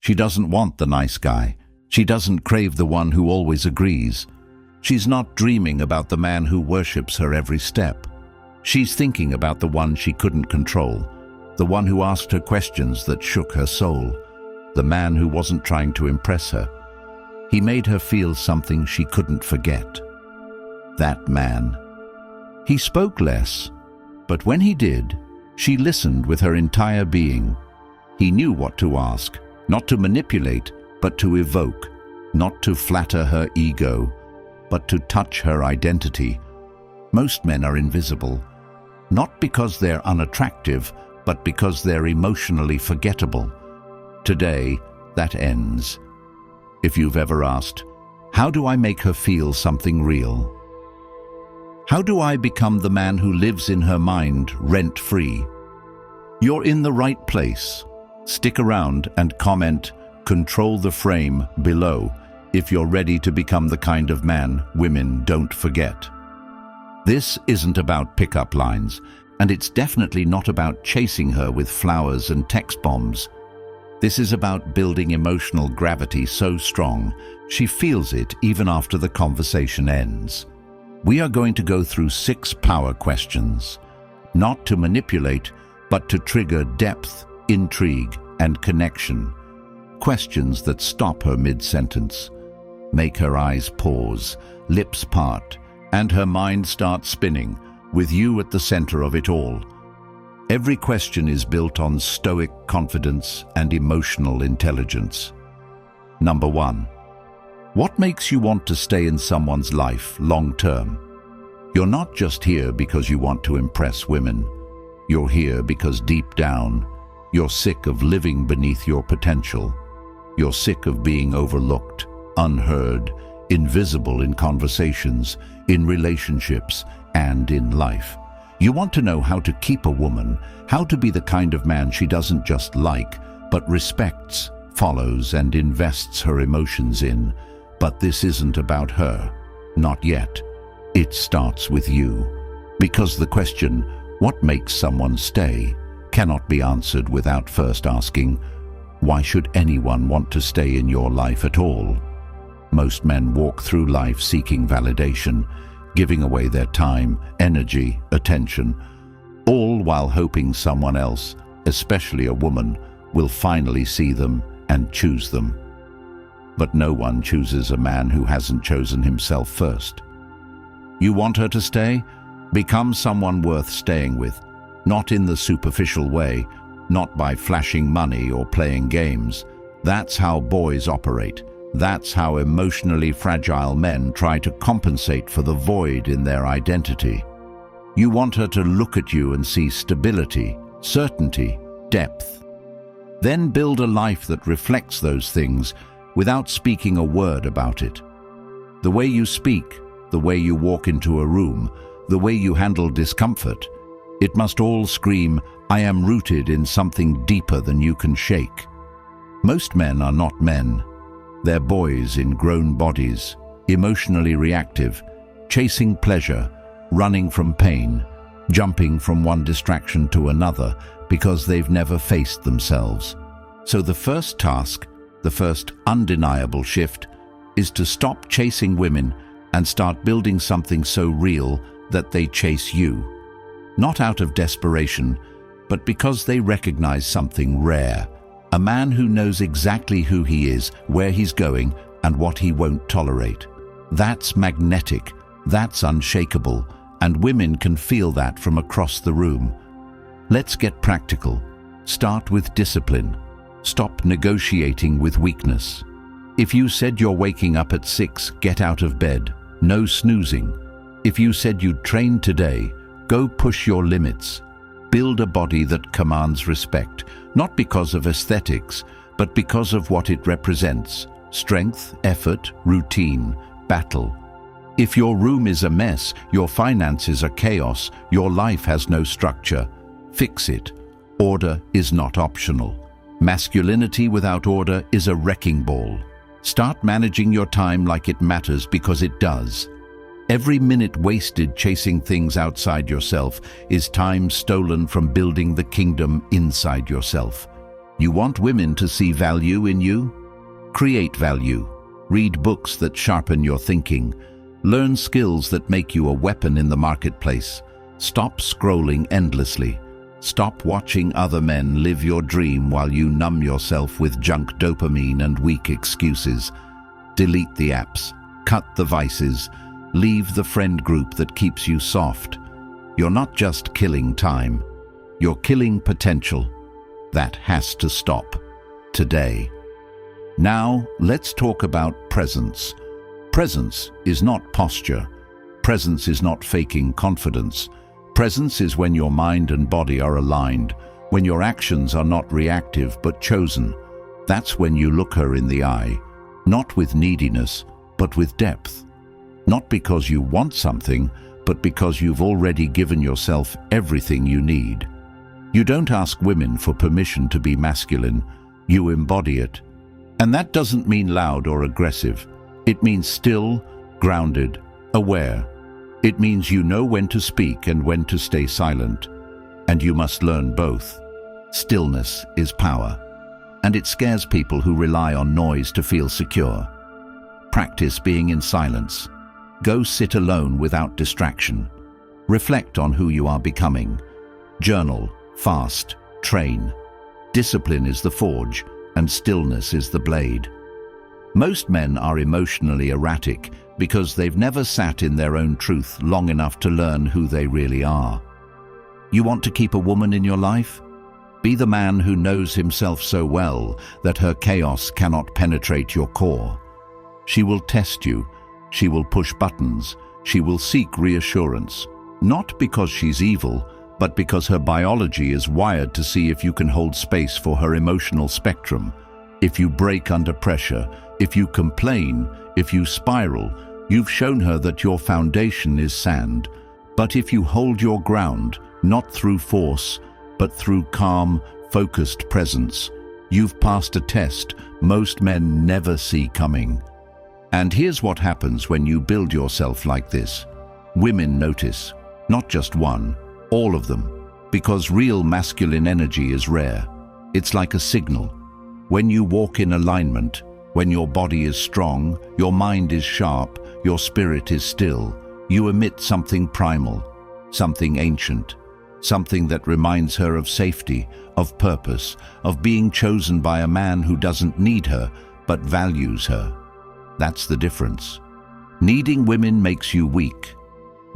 She doesn't want the nice guy. She doesn't crave the one who always agrees. She's not dreaming about the man who worships her every step. She's thinking about the one she couldn't control, the one who asked her questions that shook her soul, the man who wasn't trying to impress her. He made her feel something she couldn't forget. That man. He spoke less, but when he did, she listened with her entire being. He knew what to ask, not to manipulate, but to evoke, not to flatter her ego, but to touch her identity. Most men are invisible, not because they're unattractive, but because they're emotionally forgettable. Today, that ends. If you've ever asked, how do I make her feel something real? How do I become the man who lives in her mind rent-free? You're in the right place. Stick around and comment, "Control the frame" below if you're ready to become the kind of man women don't forget. This isn't about pickup lines, and it's definitely not about chasing her with flowers and text bombs. This is about building emotional gravity so strong she feels it even after the conversation ends. We are going to go through 6 power questions, not to manipulate, but to trigger depth, intrigue, and connection. Questions that stop her mid-sentence, make her eyes pause, lips part, and her mind start spinning, with you at the center of it all. Every question is built on Stoic confidence and emotional intelligence. Number 1. What makes you want to stay in someone's life long-term? You're not just here because you want to impress women. You're here because deep down, you're sick of living beneath your potential. You're sick of being overlooked, unheard, invisible in conversations, in relationships, and in life. You want to know how to keep a woman, how to be the kind of man she doesn't just like, but respects, follows, and invests her emotions in. But this isn't about her. Not yet. It starts with you. Because the question, what makes someone stay, cannot be answered without first asking, why should anyone want to stay in your life at all? Most men walk through life seeking validation, giving away their time, energy, attention, all while hoping someone else, especially a woman, will finally see them and choose them. But no one chooses a man who hasn't chosen himself first. You want her to stay? Become someone worth staying with, not in the superficial way, not by flashing money or playing games. That's how boys operate. That's how emotionally fragile men try to compensate for the void in their identity. You want her to look at you and see stability, certainty, depth. Then build a life that reflects those things without speaking a word about it. The way you speak, the way you walk into a room, the way you handle discomfort, it must all scream, "I am rooted in something deeper than you can shake." Most men are not men. They're boys in grown bodies, emotionally reactive, chasing pleasure, running from pain, jumping from one distraction to another because they've never faced themselves. So the first task, the first undeniable shift, is to stop chasing women and start building something so real that they chase you. Not out of desperation, but because they recognize something rare. A man who knows exactly who he is, where he's going, and what he won't tolerate. That's magnetic, that's unshakable, and women can feel that from across the room. Let's get practical. Start with discipline. Stop negotiating with weakness. If you said you're waking up at 6, get out of bed. No snoozing. If you said you'd train today, go push your limits. Build a body that commands respect, not because of aesthetics, but because of what it represents: strength, effort, routine, battle. If your room is a mess, your finances are chaos, your life has no structure, fix it. Order is not optional. Masculinity without order is a wrecking ball. Start managing your time like it matters, because it does. Every minute wasted chasing things outside yourself is time stolen from building the kingdom inside yourself. You want women to see value in you? Create value. Read books that sharpen your thinking. Learn skills that make you a weapon in the marketplace. Stop scrolling endlessly. Stop watching other men live your dream while you numb yourself with junk dopamine and weak excuses. Delete the apps. Cut the vices. Leave the friend group that keeps you soft. You're not just killing time. You're killing potential. That has to stop. Today. Now, let's talk about presence. Presence is not posture. Presence is not faking confidence. Presence is when your mind and body are aligned, when your actions are not reactive but chosen. That's when you look her in the eye, not with neediness, but with depth. Not because you want something, but because you've already given yourself everything you need. You don't ask women for permission to be masculine, you embody it. And that doesn't mean loud or aggressive. It means still, grounded, aware. It means you know when to speak and when to stay silent. And you must learn both. Stillness is power. And it scares people who rely on noise to feel secure. Practice being in silence. Go sit alone without distraction. Reflect on who you are becoming. Journal, fast, train. Discipline is the forge, and stillness is the blade. Most men are emotionally erratic because they've never sat in their own truth long enough to learn who they really are. You want to keep a woman in your life? Be the man who knows himself so well that her chaos cannot penetrate your core. She will test you. She will push buttons. She will seek reassurance. Not because she's evil, but because her biology is wired to see if you can hold space for her emotional spectrum. If you break under pressure, if you complain, if you spiral, you've shown her that your foundation is sand. But if you hold your ground, not through force, but through calm, focused presence, you've passed a test most men never see coming. And here's what happens when you build yourself like this. Women notice, not just one, all of them, because real masculine energy is rare. It's like a signal. When you walk in alignment, when your body is strong, your mind is sharp, your spirit is still, you emit something primal, something ancient, something that reminds her of safety, of purpose, of being chosen by a man who doesn't need her, but values her. That's the difference. Needing women makes you weak.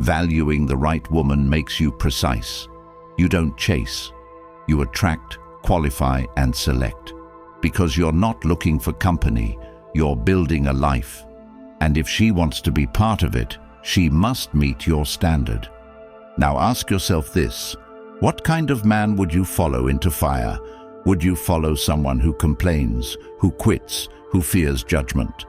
Valuing the right woman makes you precise. You don't chase. You attract, qualify, and select. Because you're not looking for company, you're building a life. And if she wants to be part of it, she must meet your standard. Now ask yourself this: what kind of man would you follow into fire? Would you follow someone who complains, who quits, who fears judgment?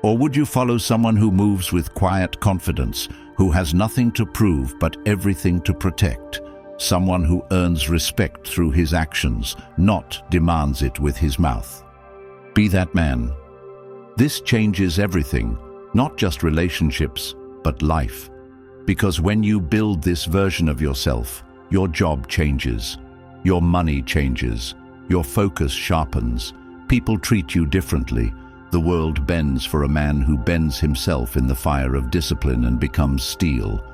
Or would you follow someone who moves with quiet confidence, who has nothing to prove but everything to protect? Someone who earns respect through his actions, not demands it with his mouth. Be that man. This changes everything, not just relationships, but life. Because when you build this version of yourself, your job changes, your money changes, your focus sharpens, people treat you differently. The world bends for a man who bends himself in the fire of discipline and becomes steel.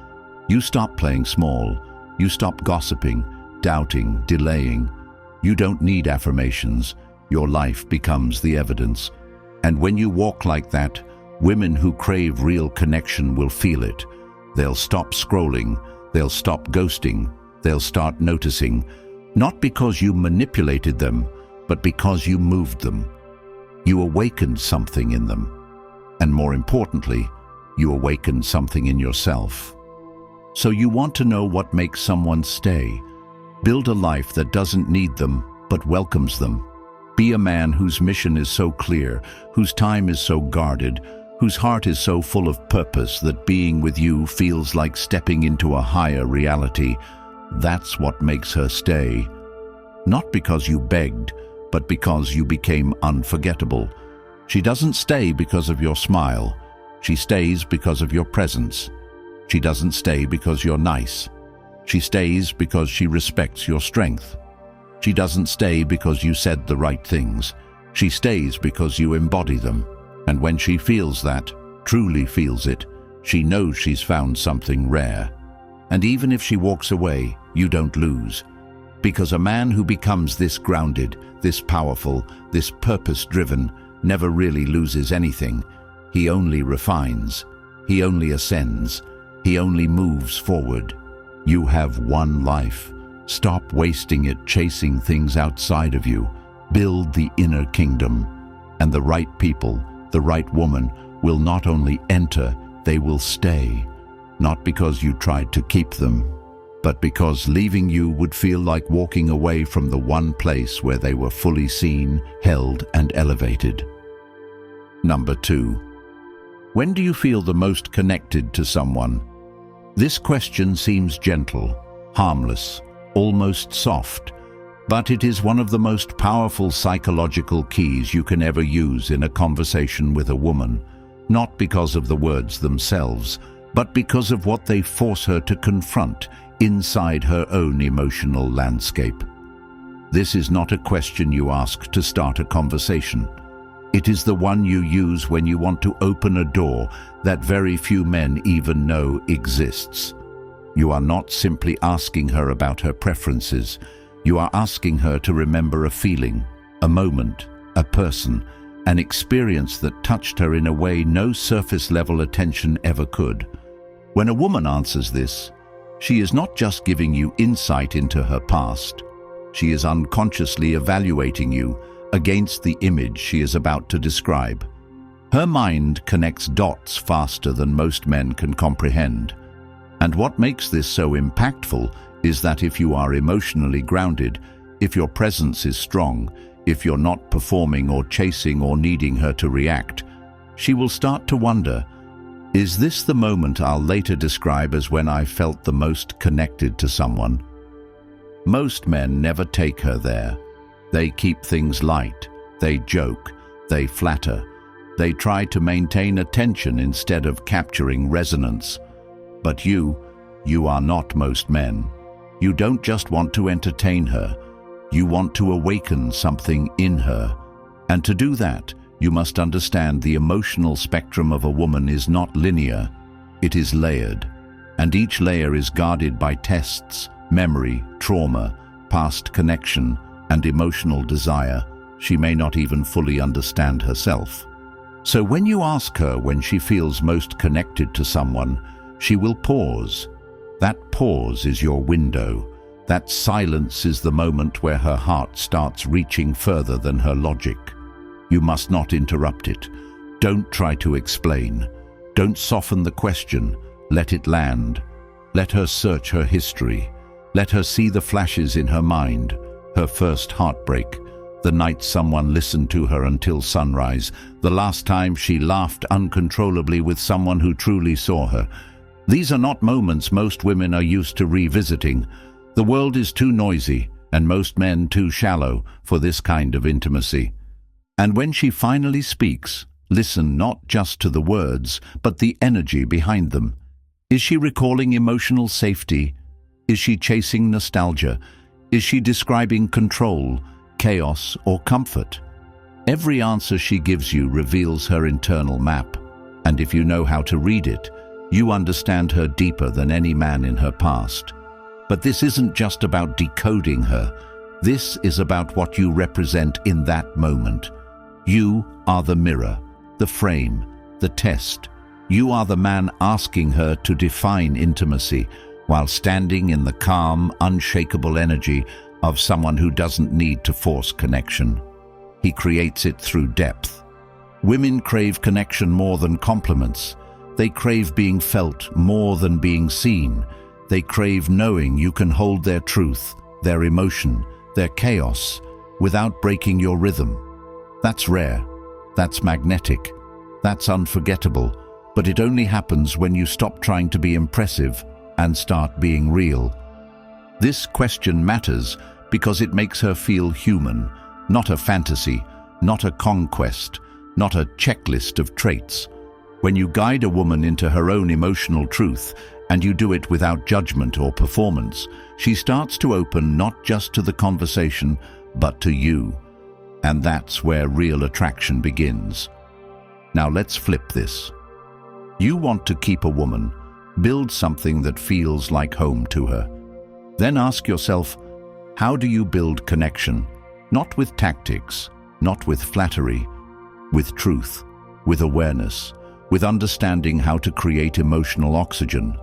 You stop playing small. You stop gossiping, doubting, delaying. You don't need affirmations. Your life becomes the evidence. And when you walk like that, women who crave real connection will feel it. They'll stop scrolling. They'll stop ghosting. They'll start noticing, not because you manipulated them, but because you moved them. You awakened something in them. And more importantly, you awakened something in yourself. So you want to know what makes someone stay. Build a life that doesn't need them, but welcomes them. Be a man whose mission is so clear, whose time is so guarded, whose heart is so full of purpose that being with you feels like stepping into a higher reality. That's what makes her stay. Not because you begged, but because you became unforgettable. She doesn't stay because of your smile. She stays because of your presence. She doesn't stay because you're nice. She stays because she respects your strength. She doesn't stay because you said the right things. She stays because you embody them. And when she feels that, truly feels it, she knows she's found something rare. And even if she walks away, you don't lose. Because a man who becomes this grounded, this powerful, this purpose-driven, never really loses anything. He only refines. He only ascends. He only moves forward. You have one life. Stop wasting it chasing things outside of you. Build the inner kingdom. And the right people, the right woman, will not only enter, they will stay. Not because you tried to keep them, but because leaving you would feel like walking away from the one place where they were fully seen, held, and elevated. Number 2. When do you feel the most connected to someone? This question seems gentle, harmless, almost soft, but it is one of the most powerful psychological keys you can ever use in a conversation with a woman, not because of the words themselves, but because of what they force her to confront inside her own emotional landscape. This is not a question you ask to start a conversation. It is the one you use when you want to open a door that very few men even know exists. You are not simply asking her about her preferences. You are asking her to remember a feeling, a moment, a person, an experience that touched her in a way no surface-level attention ever could. When a woman answers this, she is not just giving you insight into her past. She is unconsciously evaluating you against the image she is about to describe. Her mind connects dots faster than most men can comprehend. And what makes this so impactful is that if you are emotionally grounded, if your presence is strong, if you're not performing or chasing or needing her to react, she will start to wonder, is this the moment I'll later describe as when I felt the most connected to someone? Most men never take her there. They keep things light, they joke, they flatter, they try to maintain attention instead of capturing resonance. But you are not most men. You don't just want to entertain her, you want to awaken something in her. And to do that, you must understand the emotional spectrum of a woman is not linear, it is layered. And each layer is guarded by tests, memory, trauma, past connection, and emotional desire. She may not even fully understand herself. So when you ask her when she feels most connected to someone, she will pause. That pause is your window. That silence is the moment where her heart starts reaching further than her logic. You must not interrupt it. Don't try to explain. Don't soften the question. Let it land. Let her search her history. Let her see the flashes in her mind, her first heartbreak, the night someone listened to her until sunrise, the last time she laughed uncontrollably with someone who truly saw her. These are not moments most women are used to revisiting. The world is too noisy, and most men too shallow for this kind of intimacy. And when she finally speaks, listen not just to the words, but the energy behind them. Is she recalling emotional safety? Is she chasing nostalgia? Is she describing control, chaos, or comfort? Every answer she gives you reveals her internal map, and if you know how to read it, you understand her deeper than any man in her past. But this isn't just about decoding her. This is about what you represent in that moment. You are the mirror, the frame, the test. You are the man asking her to define intimacy while standing in the calm, unshakable energy of someone who doesn't need to force connection. He creates it through depth. Women crave connection more than compliments. They crave being felt more than being seen. They crave knowing you can hold their truth, their emotion, their chaos, without breaking your rhythm. That's rare, that's magnetic, that's unforgettable, but it only happens when you stop trying to be impressive and start being real. This question matters because it makes her feel human, not a fantasy, not a conquest, not a checklist of traits. When you guide a woman into her own emotional truth and you do it without judgment or performance, she starts to open not just to the conversation, but to you. And that's where real attraction begins. Now let's flip this. You want to keep a woman, build something that feels like home to her. Then ask yourself, how do you build connection? Not with tactics, not with flattery, with truth, with awareness, with understanding how to create emotional oxygen.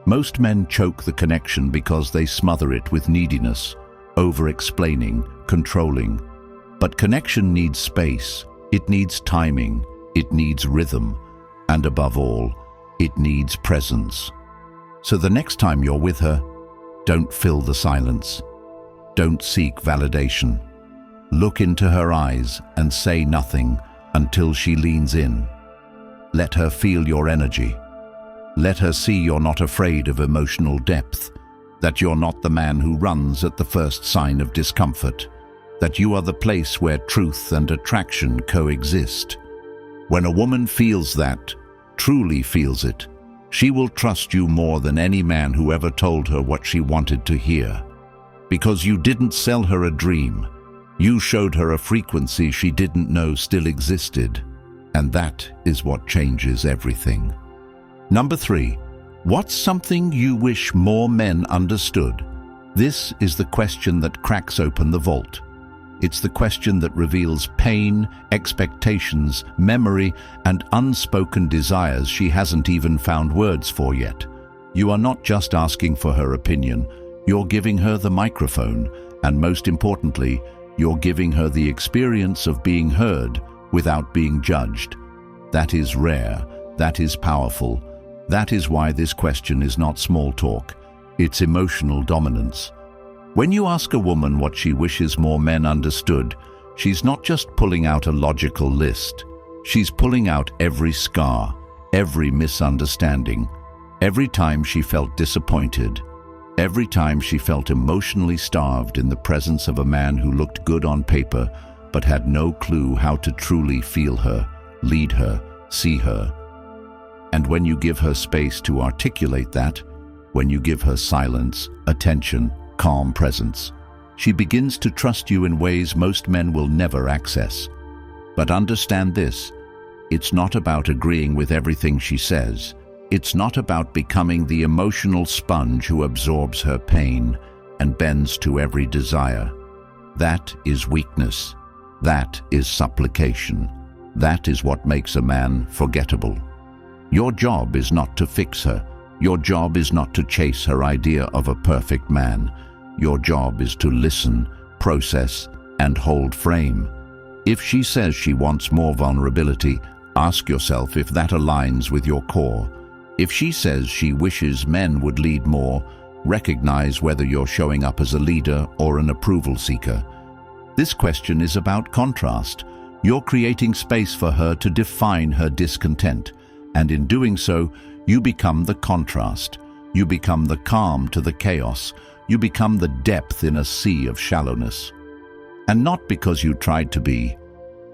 Most men choke the connection because they smother it with neediness, over-explaining, controlling. But connection needs space, it needs timing, it needs rhythm, and above all, it needs presence. So the next time you're with her, don't fill the silence. Don't seek validation. Look into her eyes and say nothing until she leans in. Let her feel your energy. Let her see you're not afraid of emotional depth, that you're not the man who runs at the first sign of discomfort, that you are the place where truth and attraction coexist. When a woman feels that, truly feels it, she will trust you more than any man who ever told her what she wanted to hear. Because you didn't sell her a dream, you showed her a frequency she didn't know still existed. And that is what changes everything. Number 3, what's something you wish more men understood? This is the question that cracks open the vault. It's the question that reveals pain, expectations, memory, and unspoken desires she hasn't even found words for yet. You are not just asking for her opinion, you're giving her the microphone, and most importantly, you're giving her the experience of being heard without being judged. That is rare, that is powerful. That is why this question is not small talk, it's emotional dominance. When you ask a woman what she wishes more men understood, she's not just pulling out a logical list. She's pulling out every scar, every misunderstanding, every time she felt disappointed, every time she felt emotionally starved in the presence of a man who looked good on paper but had no clue how to truly feel her, lead her, see her. And when you give her space to articulate that, when you give her silence, attention, calm presence, she begins to trust you in ways most men will never access. But understand this, it's not about agreeing with everything she says. It's not about becoming the emotional sponge who absorbs her pain and bends to every desire. That is weakness. That is supplication. That is what makes a man forgettable. Your job is not to fix her. Your job is not to chase her idea of a perfect man. Your job is to listen, process, and hold frame. If she says she wants more vulnerability, ask yourself if that aligns with your core. If she says she wishes men would lead more, recognize whether you're showing up as a leader or an approval seeker. This question is about contrast. You're creating space for her to define her discontent, and in doing so, you become the contrast. You become the calm to the chaos. You become the depth in a sea of shallowness. And not because you tried to be,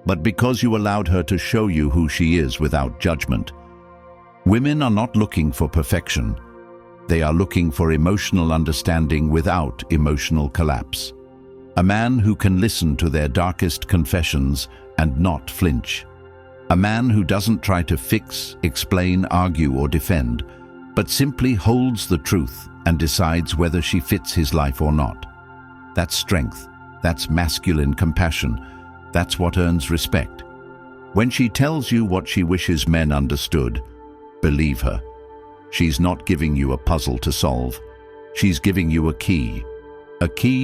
but because you allowed her to show you who she is without judgment. Women are not looking for perfection. They are looking for emotional understanding without emotional collapse. A man who can listen to their darkest confessions and not flinch. A man who doesn't try to fix, explain, argue, or defend, but simply holds the truth and decides whether she fits his life or not. That's strength. That's masculine compassion. That's what earns respect. When she tells you what she wishes men understood, believe her. She's not giving you a puzzle to solve. She's giving you a key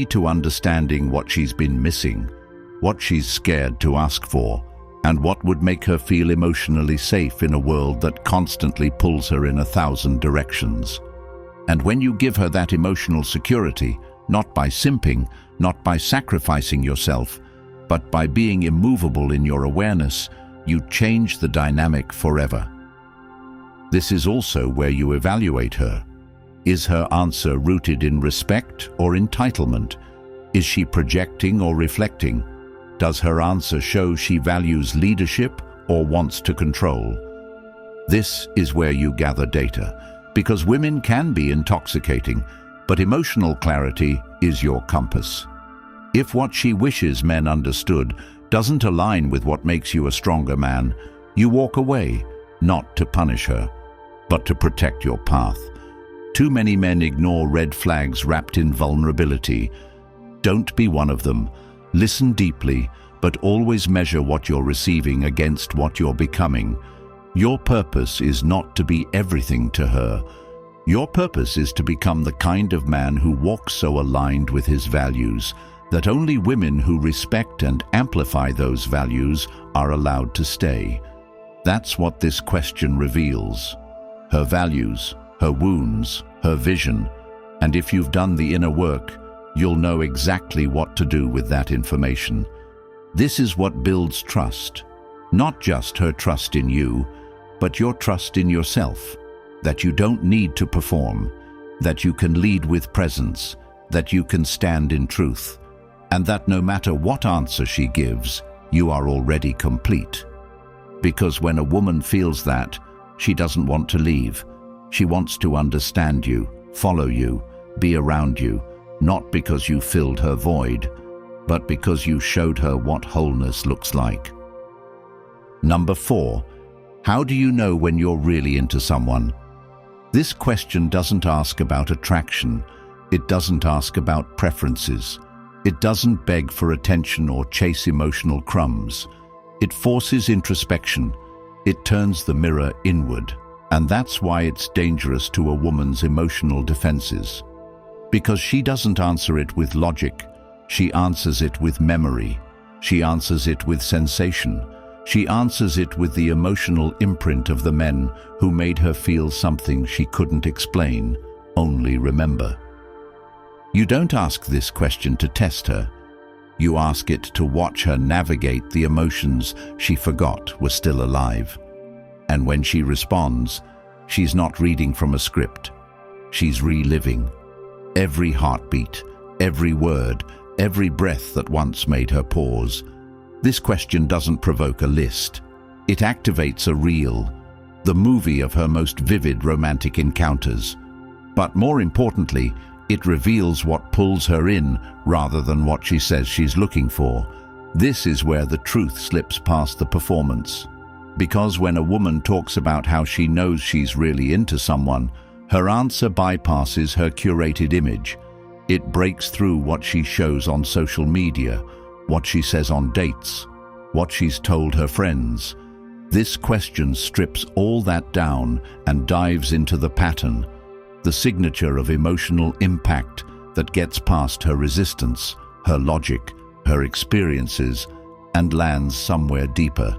to understanding what she's been missing, what she's scared to ask for, and what would make her feel emotionally safe in a world that constantly pulls her in 1,000 directions. And when you give her that emotional security, not by simping, not by sacrificing yourself, but by being immovable in your awareness, you change the dynamic forever. This is also where you evaluate her. Is her answer rooted in respect or entitlement? Is she projecting or reflecting? Does her answer show she values leadership or wants to control? This is where you gather data, Because women can be intoxicating, but emotional clarity is your compass. If what she wishes men understood doesn't align with what makes you a stronger man, you walk away, not to punish her, but to protect your path. Too many men ignore red flags wrapped in vulnerability. Don't be one of them. Listen deeply, but always measure what you're receiving against what you're becoming. Your purpose is not to be everything to her. Your purpose is to become the kind of man who walks so aligned with his values that only women who respect and amplify those values are allowed to stay. That's what this question reveals. Her values, her wounds, her vision. And if you've done the inner work, you'll know exactly what to do with that information. This is what builds trust. Not just her trust in you, but your trust in yourself. That you don't need to perform, that you can lead with presence, that you can stand in truth, and that no matter what answer she gives, you are already complete. Because when a woman feels that, she doesn't want to leave. She wants to understand you, follow you, be around you, not because you filled her void, but because you showed her what wholeness looks like. Number 4, how do you know when you're really into someone? This question doesn't ask about attraction. It doesn't ask about preferences. It doesn't beg for attention or chase emotional crumbs. It forces introspection. It turns the mirror inward. And that's why it's dangerous to a woman's emotional defenses. Because she doesn't answer it with logic. She answers it with memory. She answers it with sensation. She answers it with the emotional imprint of the men who made her feel something she couldn't explain, only remember. You don't ask this question to test her. You ask it to watch her navigate the emotions she forgot were still alive. And when she responds, she's not reading from a script. She's reliving. Every heartbeat, every word, every breath that once made her pause. This question doesn't provoke a list. It activates a reel, the movie of her most vivid romantic encounters. But more importantly, it reveals what pulls her in rather than what she says she's looking for. This is where the truth slips past the performance. Because when a woman talks about how she knows she's really into someone, her answer bypasses her curated image. It breaks through what she shows on social media, what she says on dates, what she's told her friends. This question strips all that down and dives into the pattern, the signature of emotional impact that gets past her resistance, her logic, her experiences, and lands somewhere deeper.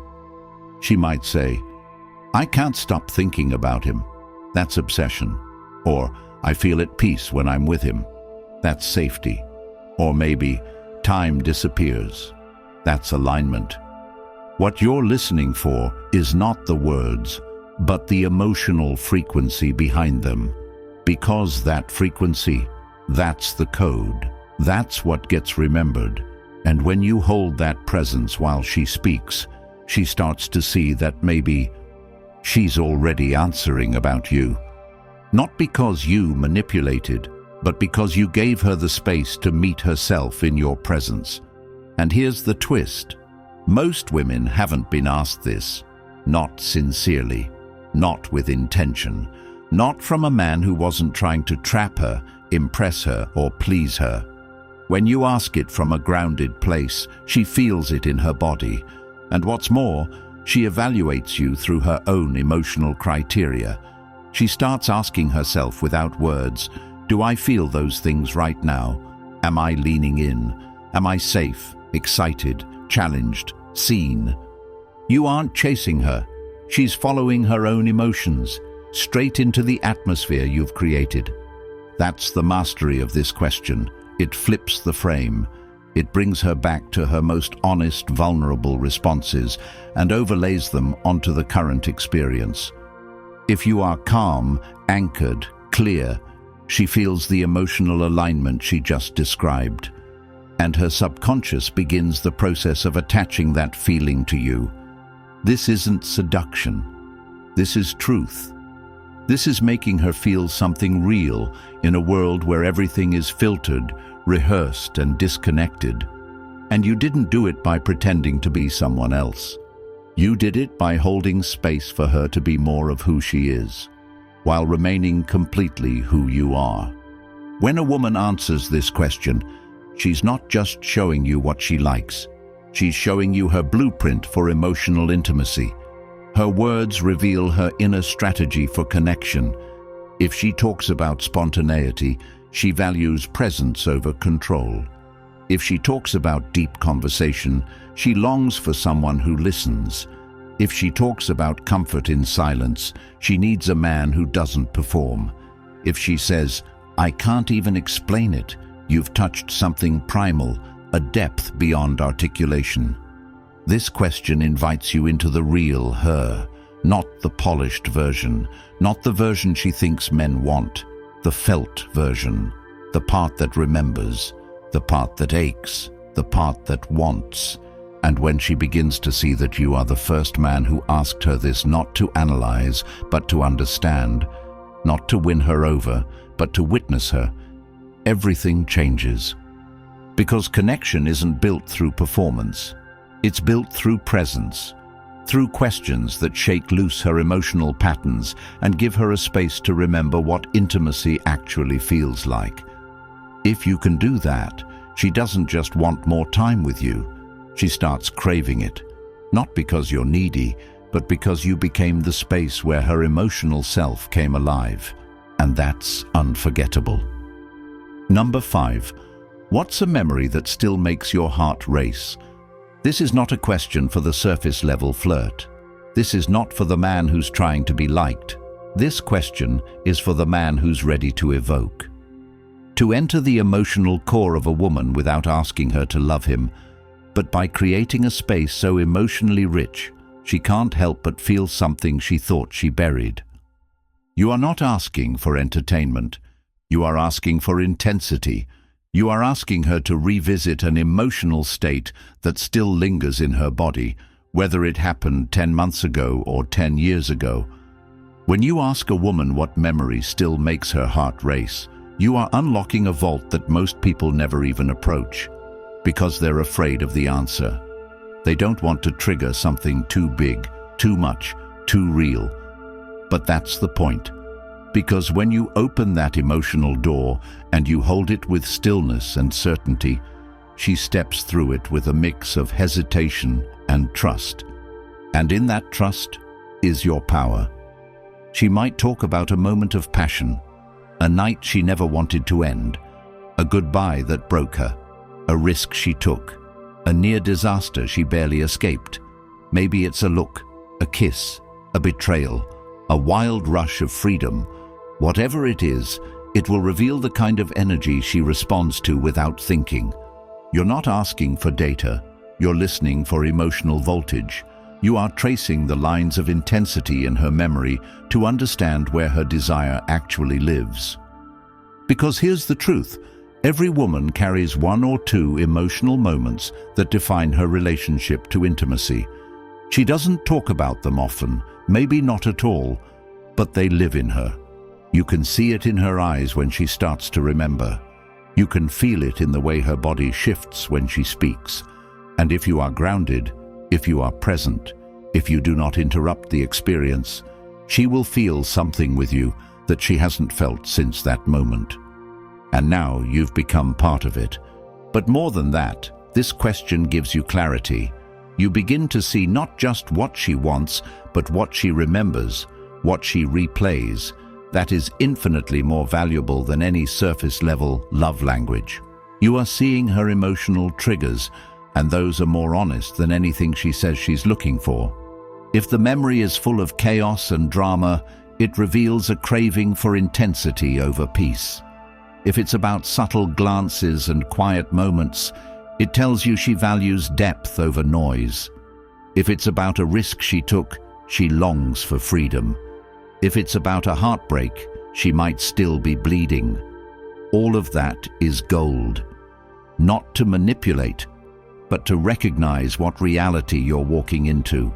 She might say, "I can't stop thinking about him." That's obsession. Or, "I feel at peace when I'm with him." That's safety. Or maybe, "Time disappears." That's alignment. What you're listening for is not the words, but the emotional frequency behind them. Because that frequency, that's the code. That's what gets remembered. And when you hold that presence while she speaks, she starts to see that maybe she's already answering about you. Not because you manipulated, but because you gave her the space to meet herself in your presence. And here's the twist. Most women haven't been asked this. Not sincerely. Not with intention. Not from a man who wasn't trying to trap her, impress her, or please her. When you ask it from a grounded place, she feels it in her body. And what's more, she evaluates you through her own emotional criteria. She starts asking herself without words, "Do I feel those things right now? Am I leaning in? Am I safe, excited, challenged, seen?" You aren't chasing her. She's following her own emotions, straight into the atmosphere you've created. That's the mastery of this question. It flips the frame. It brings her back to her most honest, vulnerable responses and overlays them onto the current experience. If you are calm, anchored, clear, she feels the emotional alignment she just described. And her subconscious begins the process of attaching that feeling to you. This isn't seduction. This is truth. This is making her feel something real in a world where everything is filtered, rehearsed, and disconnected. And you didn't do it by pretending to be someone else. You did it by holding space for her to be more of who she is, while remaining completely who you are. When a woman answers this question, she's not just showing you what she likes. She's showing you her blueprint for emotional intimacy. Her words reveal her inner strategy for connection. If she talks about spontaneity, she values presence over control. If she talks about deep conversation, she longs for someone who listens. If she talks about comfort in silence, she needs a man who doesn't perform. If she says, "I can't even explain it," you've touched something primal, a depth beyond articulation. This question invites you into the real her, not the polished version, not the version she thinks men want, the felt version, the part that remembers, the part that aches, the part that wants. And when she begins to see that you are the first man who asked her this not to analyze, but to understand, not to win her over, but to witness her, everything changes. Because connection isn't built through performance. It's built through presence, through questions that shake loose her emotional patterns and give her a space to remember what intimacy actually feels like. If you can do that, she doesn't just want more time with you. She starts craving it, not because you're needy, but because you became the space where her emotional self came alive. And that's unforgettable. Number 5. What's a memory that still makes your heart race? This is not a question for the surface-level flirt. This is not for the man who's trying to be liked. This question is for the man who's ready to evoke. To enter the emotional core of a woman without asking her to love him, but by creating a space so emotionally rich, she can't help but feel something she thought she buried. You are not asking for entertainment. You are asking for intensity. You are asking her to revisit an emotional state that still lingers in her body, whether it happened 10 months ago or 10 years ago. When you ask a woman what memory still makes her heart race, you are unlocking a vault that most people never even approach, because they're afraid of the answer. They don't want to trigger something too big, too much, too real. But that's the point. Because when you open that emotional door and you hold it with stillness and certainty, she steps through it with a mix of hesitation and trust. And in that trust is your power. She might talk about a moment of passion, a night she never wanted to end, a goodbye that broke her, a risk she took, a near disaster she barely escaped. Maybe it's a look, a kiss, a betrayal, a wild rush of freedom. Whatever it is, it will reveal the kind of energy she responds to without thinking. You're not asking for data, you're listening for emotional voltage. You are tracing the lines of intensity in her memory to understand where her desire actually lives. Because here's the truth, every woman carries one or two emotional moments that define her relationship to intimacy. She doesn't talk about them often, maybe not at all, but they live in her. You can see it in her eyes when she starts to remember. You can feel it in the way her body shifts when she speaks. And if you are grounded, if you are present, if you do not interrupt the experience, she will feel something with you that she hasn't felt since that moment. And now you've become part of it. But more than that, this question gives you clarity. You begin to see not just what she wants, but what she remembers, what she replays. That is infinitely more valuable than any surface-level love language. You are seeing her emotional triggers, and those are more honest than anything she says she's looking for. If the memory is full of chaos and drama, it reveals a craving for intensity over peace. If it's about subtle glances and quiet moments, it tells you she values depth over noise. If it's about a risk she took, she longs for freedom. If it's about a heartbreak, she might still be bleeding. All of that is gold. Not to manipulate, but to recognize what reality you're walking into.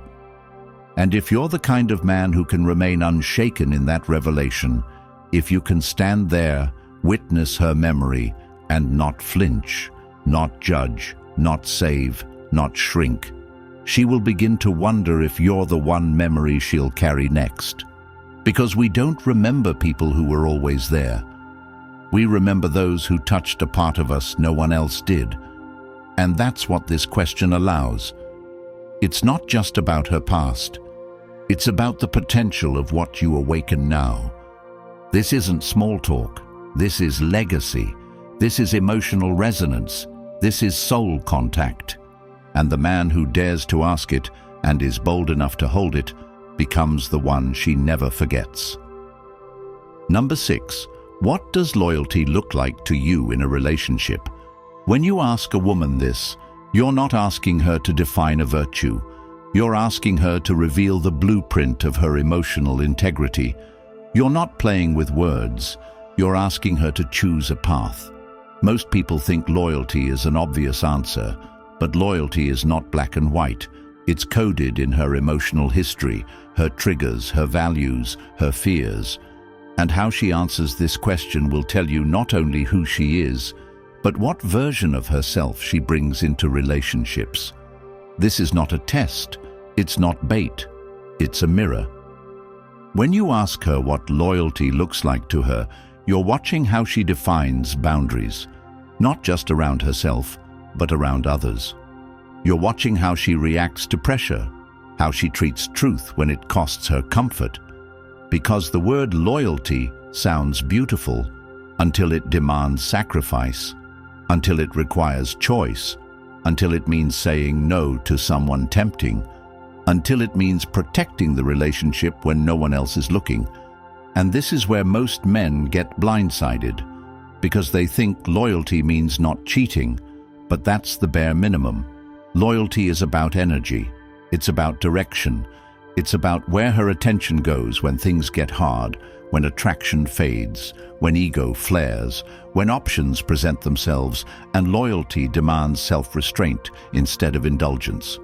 And if you're the kind of man who can remain unshaken in that revelation, if you can stand there, witness her memory, and not flinch, not judge, not save, not shrink, she will begin to wonder if you're the one memory she'll carry next. Because we don't remember people who were always there. We remember those who touched a part of us no one else did. And that's what this question allows. It's not just about her past. It's about the potential of what you awaken now. This isn't small talk. This is legacy. This is emotional resonance. This is soul contact. And the man who dares to ask it and is bold enough to hold it becomes the one she never forgets. Number 6. What does loyalty look like to you in a relationship? When you ask a woman this, you're not asking her to define a virtue. You're asking her to reveal the blueprint of her emotional integrity. You're not playing with words. You're asking her to choose a path. Most people think loyalty is an obvious answer, but loyalty is not black and white. It's coded in her emotional history, her triggers, her values, her fears. And how she answers this question will tell you not only who she is, but what version of herself she brings into relationships. This is not a test. It's not bait. It's a mirror. When you ask her what loyalty looks like to her, you're watching how she defines boundaries, not just around herself, but around others. You're watching how she reacts to pressure, how she treats truth when it costs her comfort. Because the word loyalty sounds beautiful until it demands sacrifice, until it requires choice, until it means saying no to someone tempting, until it means protecting the relationship when no one else is looking. And this is where most men get blindsided, because they think loyalty means not cheating, but that's the bare minimum. Loyalty is about energy. It's about direction. It's about where her attention goes when things get hard, when attraction fades, when ego flares, when options present themselves, and loyalty demands self-restraint instead of indulgence.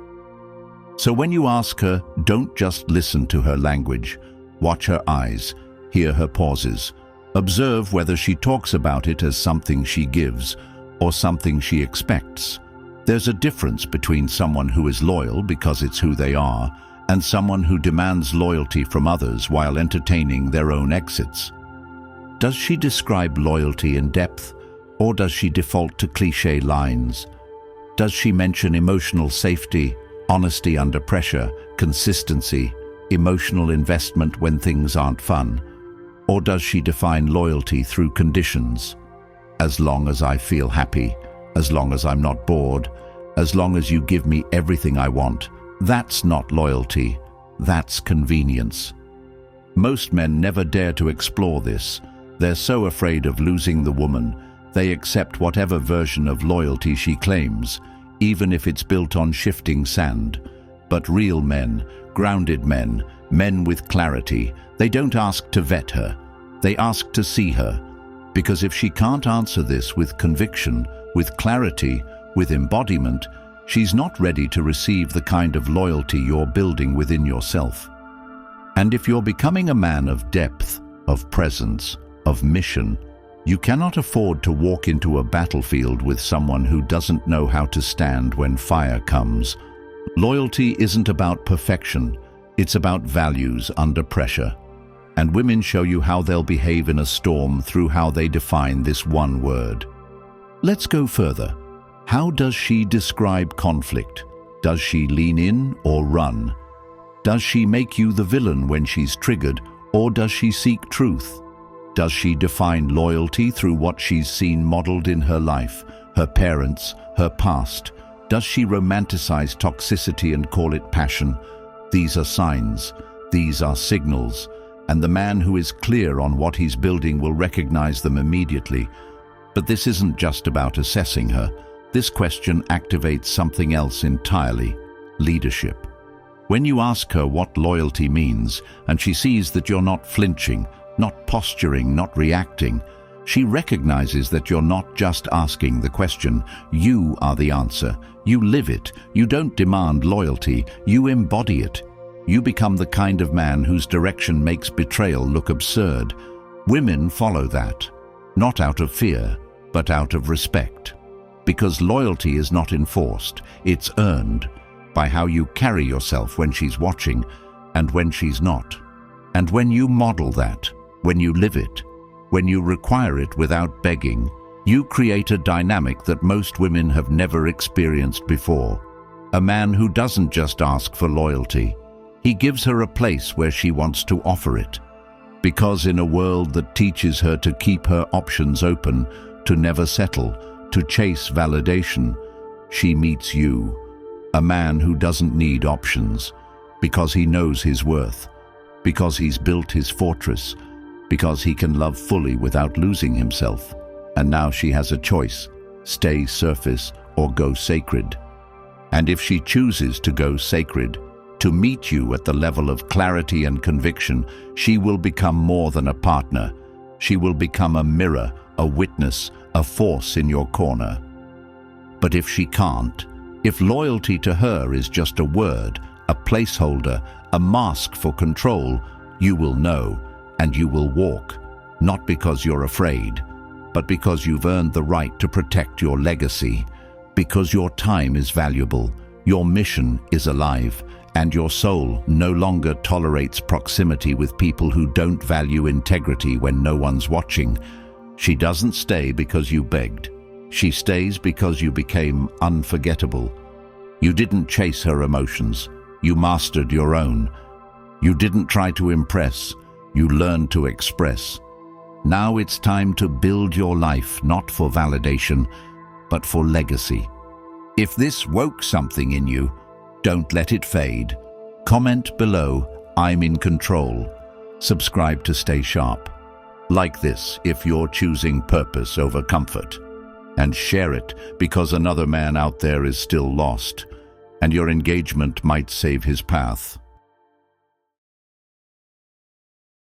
So when you ask her, don't just listen to her language. Watch her eyes, hear her pauses. Observe whether she talks about it as something she gives or something she expects. There's a difference between someone who is loyal because it's who they are and someone who demands loyalty from others while entertaining their own exits. Does she describe loyalty in depth, or does she default to cliché lines? Does she mention emotional safety, honesty under pressure, consistency, emotional investment when things aren't fun? Or does she define loyalty through conditions? As long as I feel happy, as long as I'm not bored, as long as you give me everything I want. That's not loyalty, that's convenience. Most men never dare to explore this. They're so afraid of losing the woman, they accept whatever version of loyalty she claims, even if it's built on shifting sand. But real men, grounded men, men with clarity, they don't ask to vet her, they ask to see her. Because if she can't answer this with conviction, with clarity, with embodiment, she's not ready to receive the kind of loyalty you're building within yourself. And if you're becoming a man of depth, of presence, of mission, you cannot afford to walk into a battlefield with someone who doesn't know how to stand when fire comes. Loyalty isn't about perfection, it's about values under pressure. And women show you how they'll behave in a storm through how they define this one word. Let's go further. How does she describe conflict? Does she lean in or run? Does she make you the villain when she's triggered, or does she seek truth? Does she define loyalty through what she's seen modeled in her life, her parents, her past? Does she romanticize toxicity and call it passion? These are signs, these are signals, and the man who is clear on what he's building will recognize them immediately. But this isn't just about assessing her. This question activates something else entirely: leadership. When you ask her what loyalty means, and she sees that you're not flinching, not posturing, not reacting, she recognizes that you're not just asking the question, you are the answer. You live it. You don't demand loyalty, you embody it. You become the kind of man whose direction makes betrayal look absurd. Women follow that, not out of fear, but out of respect. Because loyalty is not enforced, it's earned by how you carry yourself when she's watching and when she's not. And when you model that, when you live it, when you require it without begging, you create a dynamic that most women have never experienced before. A man who doesn't just ask for loyalty, he gives her a place where she wants to offer it. Because in a world that teaches her to keep her options open, to never settle, to chase validation, she meets you, a man who doesn't need options, because he knows his worth, because he's built his fortress, because he can love fully without losing himself. And now she has a choice: stay surface or go sacred. And if she chooses to go sacred, to meet you at the level of clarity and conviction, she will become more than a partner. She will become a mirror, a witness, a force in your corner. But if she can't, if loyalty to her is just a word, a placeholder, a mask for control, you will know, and you will walk, not because you're afraid, but because you've earned the right to protect your legacy, because your time is valuable, your mission is alive, and your soul no longer tolerates proximity with people who don't value integrity when no one's watching. She doesn't stay because you begged. She stays because you became unforgettable. You didn't chase her emotions. You mastered your own. You didn't try to impress. You learned to express. Now it's time to build your life, not for validation, but for legacy. If this woke something in you, don't let it fade. Comment below, "I'm in control." Subscribe to stay sharp. Like this if you're choosing purpose over comfort. And share it because another man out there is still lost, and your engagement might save his path.